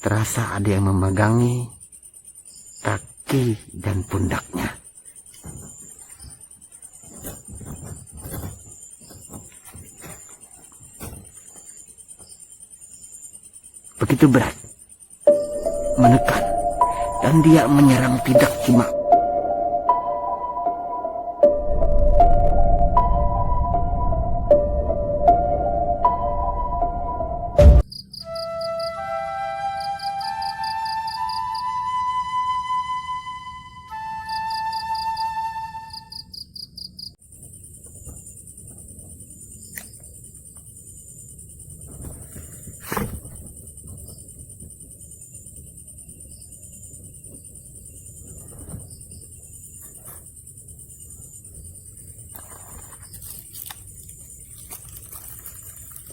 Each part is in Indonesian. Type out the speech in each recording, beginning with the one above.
terasa ada yang memegangi kaki dan pundaknya. Begitu berat, menekan, dan dia menyerang tidak cuma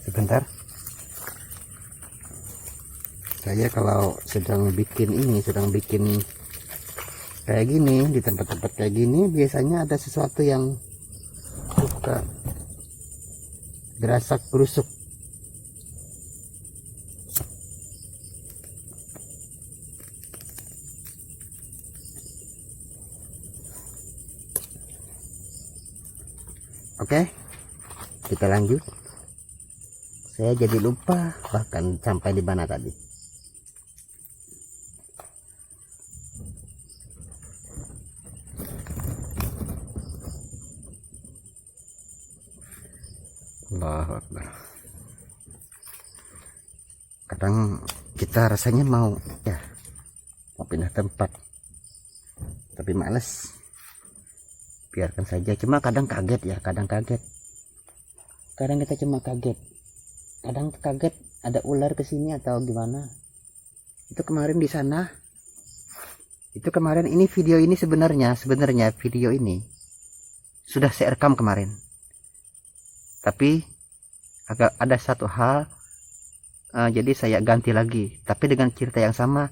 sebentar. Saya kalau sedang bikin kayak gini, di tempat-tempat kayak gini biasanya ada sesuatu yang suka gerasak gerusuk. Oke, kita lanjut. Saya jadi lupa bahkan sampai di mana tadi. Allahu Akbar. Kadang kita rasanya mau pindah tempat, tapi males. Biarkan saja. Cuma kadang kaget ya, kadang kita cuma kaget. Kadang kaget ada ular ke sini atau gimana. Itu kemarin di sana. Itu kemarin ini video ini sebenarnya video ini sudah saya rekam kemarin. Tapi agak ada satu hal, jadi saya ganti lagi, tapi dengan cerita yang sama,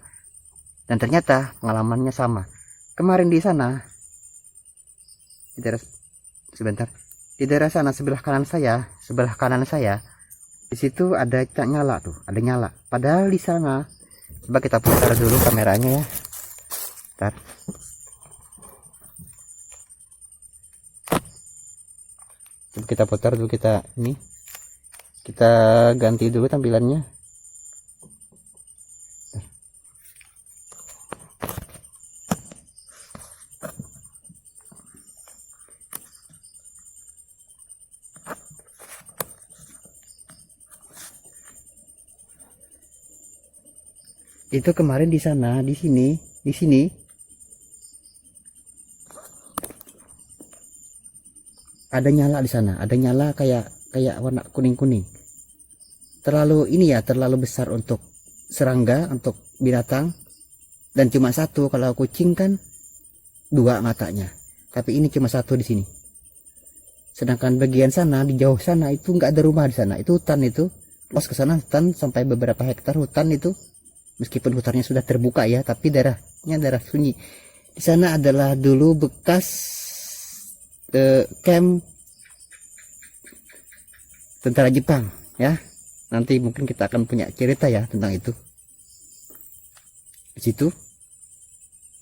dan ternyata pengalamannya sama. Kemarin di sana, di daerah sana sebelah kanan saya, di situ ada nyala tuh, ada nyala. Padahal di sana, coba kita putar dulu kameranya ya. Bentar. Coba kita putar dulu, kita ganti dulu tampilannya. Itu kemarin di sana, di sini ada nyala, di sana ada nyala kayak warna kuning-kuning. Terlalu besar untuk serangga, untuk binatang, dan cuma satu. Kalau kucing kan dua matanya, tapi ini cuma satu di sini. Sedangkan bagian sana, di jauh sana itu nggak ada rumah. Di sana itu hutan, itu luas ke sana hutan sampai beberapa hektar hutan itu. Meskipun hutannya sudah terbuka ya, tapi daerahnya daerah sunyi. Di sana adalah dulu bekas camp tentara Jepang ya. Nanti mungkin kita akan punya cerita ya tentang itu. Di situ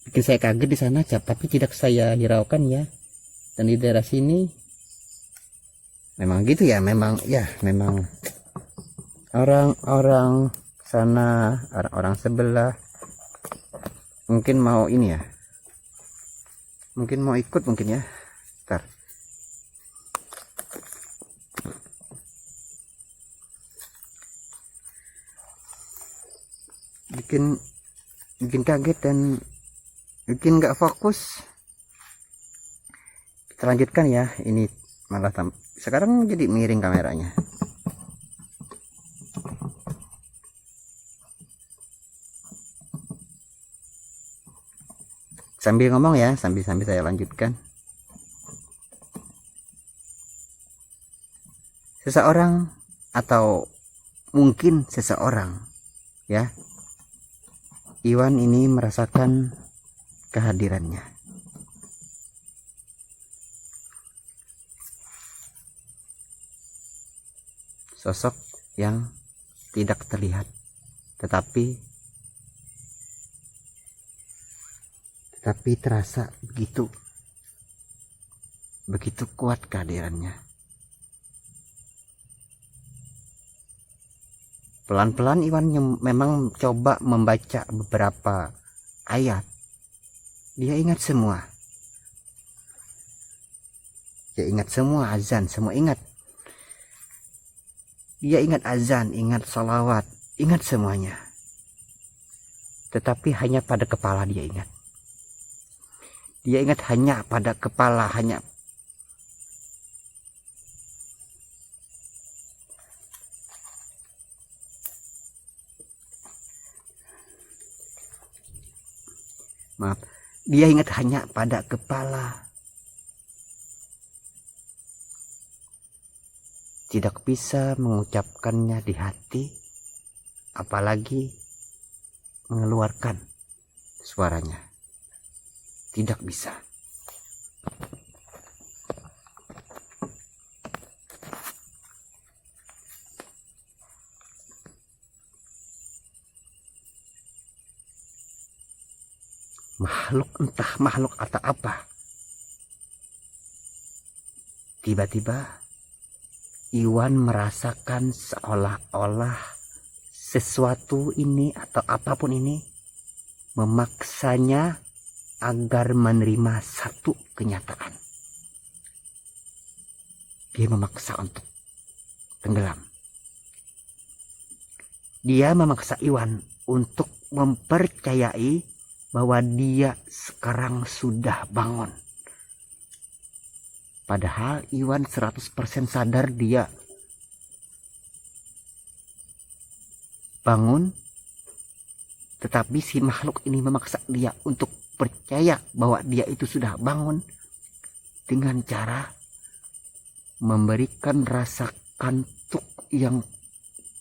bikin saya kaget di sana, tapi tidak saya hiraukan ya. Dan di daerah sini memang gitu ya, memang orang-orang sana, orang-orang sebelah mungkin mau ini ya, mungkin mau ikut mungkin ya. Bentar. bikin kaget dan bikin nggak fokus. Kita lanjutkan ya. Ini malah sekarang jadi miring kameranya. Sambil ngomong ya, sambil saya lanjutkan. Seseorang atau mungkin seseorang ya, Iwan ini merasakan kehadirannya. Sosok yang tidak terlihat tetapi tapi terasa begitu kuat kehadirannya. Pelan-pelan Iwan memang coba membaca beberapa ayat. Dia ingat semua. Dia ingat semua azan, semua ingat. Dia ingat azan, ingat salawat, ingat semuanya. Tetapi hanya pada kepala dia ingat. Dia ingat hanya pada kepala, hanya dia ingat hanya pada kepala. Tidak bisa mengucapkannya di hati, apalagi mengeluarkan suaranya. Tidak bisa. Entah makhluk atau apa, tiba-tiba Iwan merasakan seolah-olah sesuatu ini atau apapun ini memaksanya agar menerima satu kenyataan. Dia memaksa untuk tenggelam. Dia memaksa Iwan untuk mempercayai bahwa dia sekarang sudah bangun. Padahal Iwan 100% sadar dia bangun, tetapi si makhluk ini memaksa dia untuk percaya bahwa dia itu sudah bangun dengan cara memberikan rasa kantuk yang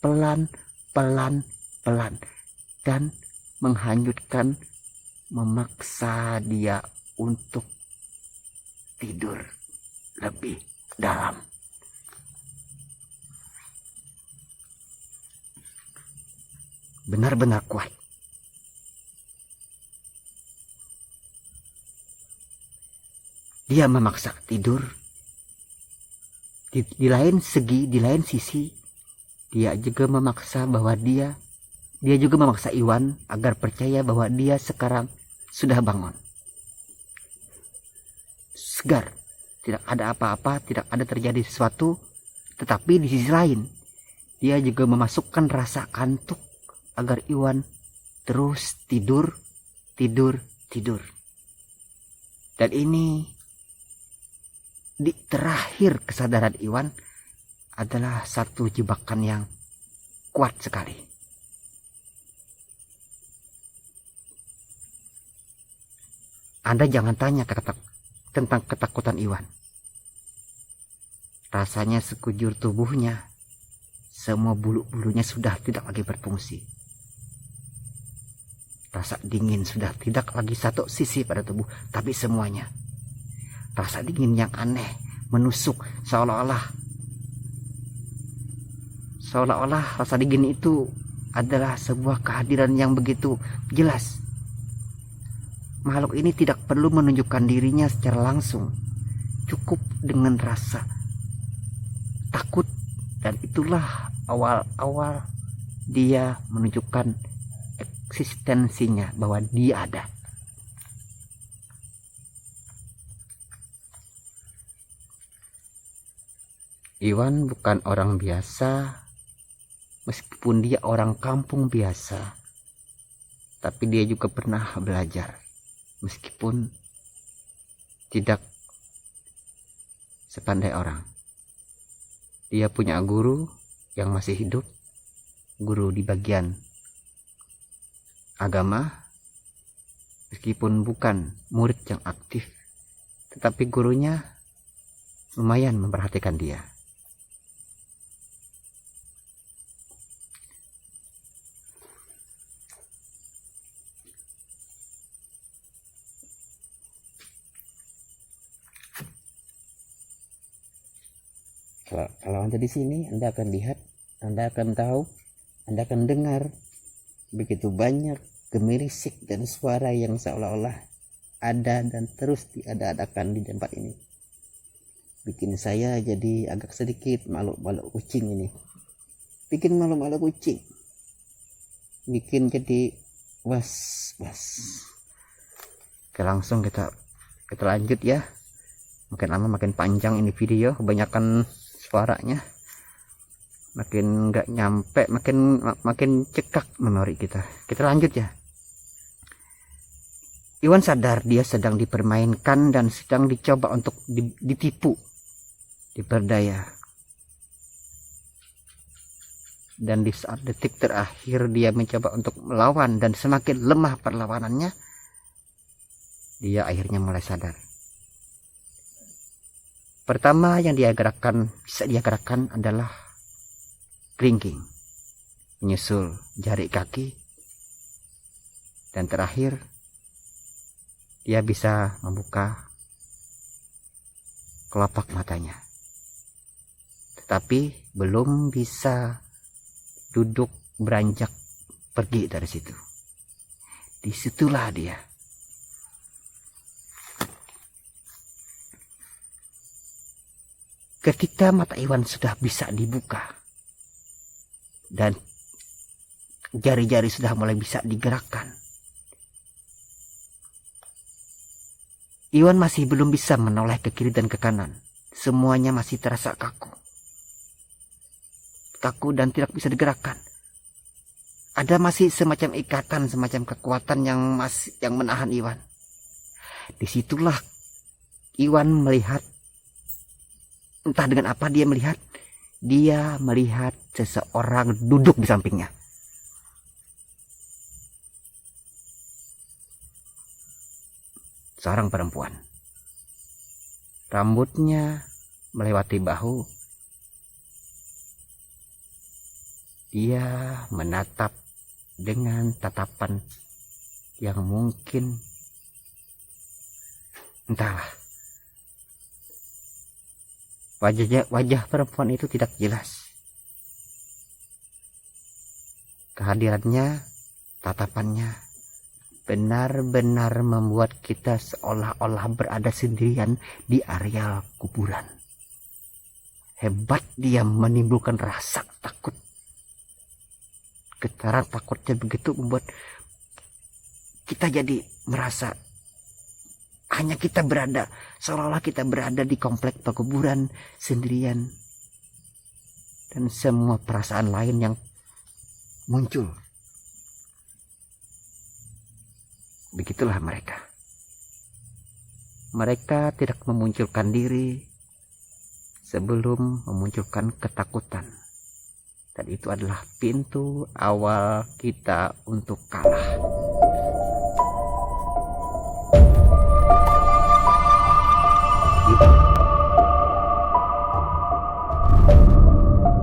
pelan dan menghanyutkan, memaksa dia untuk tidur lebih dalam. Benar-benar kuat. Dia memaksa tidur. Di lain segi, di lain sisi, dia juga memaksa bahwa dia juga memaksa Iwan agar percaya bahwa dia sekarang sudah bangun. Segar, tidak ada apa-apa, tidak ada terjadi sesuatu. Tetapi di sisi lain, dia juga memasukkan rasa kantuk agar Iwan terus tidur. Dan ini di terakhir kesadaran Iwan adalah satu jebakan yang kuat sekali. Anda jangan tanya tentang ketakutan Iwan. Rasanya sekujur tubuhnya, semua bulu-bulunya sudah tidak lagi berfungsi. Rasa dingin sudah tidak lagi satu sisi pada tubuh, tapi semuanya. Rasa dingin yang aneh, menusuk, seolah-olah rasa dingin itu adalah sebuah kehadiran yang begitu jelas. Makhluk ini tidak perlu menunjukkan dirinya secara langsung. Cukup dengan rasa takut, dan itulah awal-awal dia menunjukkan eksistensinya, bahwa dia ada. Iwan bukan orang biasa, meskipun dia orang kampung biasa, tapi dia juga pernah belajar. Meskipun tidak sepandai orang. Dia punya guru yang masih hidup, guru di bagian agama, meskipun bukan murid yang aktif, tetapi gurunya lumayan memperhatikan dia. Kalau Anda di sini, Anda akan lihat, Anda akan tahu, Anda akan dengar begitu banyak gemerisik dan suara yang seolah-olah ada dan terus diada-adakan di tempat ini. Bikin saya jadi agak sedikit malu-malu kucing ini. Bikin malu-malu kucing. Bikin jadi was. Oke, langsung kita lanjut ya. Makin lama makin panjang ini video, kebanyakan suaranya. Makin nggak nyampe, makin cekak memori kita. Kita lanjut ya. Iwan sadar dia sedang dipermainkan dan sedang dicoba untuk ditipu, diperdaya. Dan di saat detik terakhir dia mencoba untuk melawan dan semakin lemah perlawanannya, dia akhirnya mulai sadar. Pertama yang bisa dia gerakkan adalah kelingking, menyusul jari kaki, dan terakhir dia bisa membuka kelopak matanya. Tetapi belum bisa duduk beranjak pergi dari situ. Disitulah dia. Ketika mata Iwan sudah bisa dibuka dan jari-jari sudah mulai bisa digerakkan, Iwan masih belum bisa menoleh ke kiri dan ke kanan. Semuanya masih terasa kaku. Kaku dan tidak bisa digerakkan. Ada masih semacam ikatan, semacam kekuatan yang menahan Iwan. Disitulah Iwan melihat, entah dengan apa dia melihat seseorang duduk di sampingnya. Seorang perempuan. Rambutnya melewati bahu. Dia menatap dengan tatapan yang mungkin, entahlah. Wajah perempuan itu tidak jelas. Kehadirannya, tatapannya benar-benar membuat kita seolah-olah berada sendirian di areal kuburan. Hebat dia menimbulkan rasa takut. Getaran takutnya begitu membuat kita jadi merasa hanya kita berada, seolah-olah kita berada di komplek pekuburan sendirian. Dan semua perasaan lain yang muncul. Begitulah mereka. Mereka tidak memunculkan diri sebelum memunculkan ketakutan. Dan itu adalah pintu awal kita untuk kalah.